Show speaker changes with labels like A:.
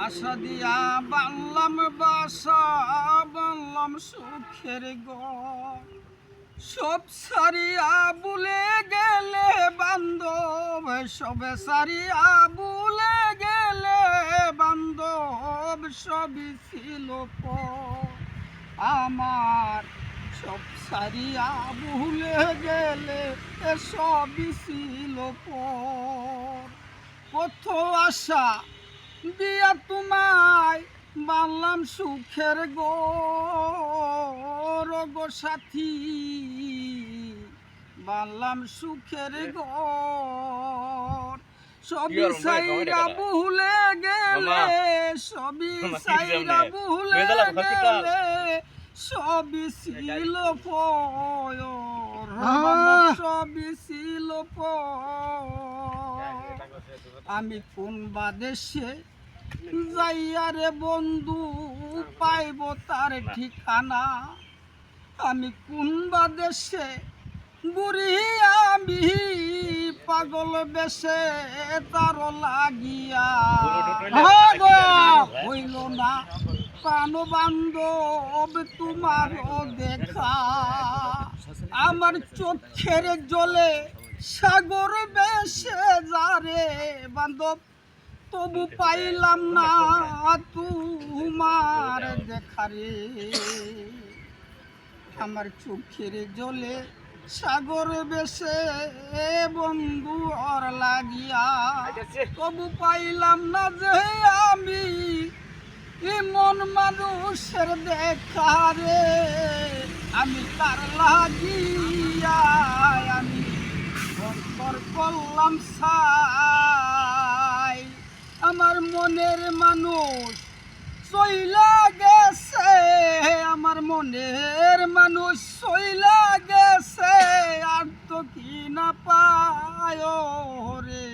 A: আশা দিয়া বানলাম বাসা, বানলাম সুখের ঘর। সব সারিয়া ভুলে গেলে বান্ধব, সবে সারিয়া ভুলে গেলে বান্ধব, সবই ছিল পর আমার। সব সারিয়া ভুলে গেলে সবই ছিল পর। কত আশা দিয়া তোমায় বানলাম সুখের গো সাথী, বানলাম সুখের ঘর। সবই সাইরা ভুলে গেলে, সবই সাইরা ভুলে গেলে, সবই ছিল পর, সবই ছিল পর। আমি কোন বাদেশে যাইয়া রে বন্ধু পাইব তার ঠিকানা। আমি কোন বাদেশে বুড়ি আমি পাগল বেশে তার লাগিয়া হইল না প্রাণ বান্ধব তোমার দেখা। আমার চোখের জলে সাগর বেশে যারে বান্ধব, তবু পাইলাম না তোমার দেখারে। আমার চোখের জলে সাগর বেশে বন্ধু ওর লাগিয়া, তবু পাইলাম না যে আমি মন মানুষের দেখারে। আমি তার লাগিয়া আমি অন্তর করলাম সাই। আমার মনের মানুষ চইলা গেছে, আমার মনের মানুষ চইলা গেছে, আর তো কি না পায় রে।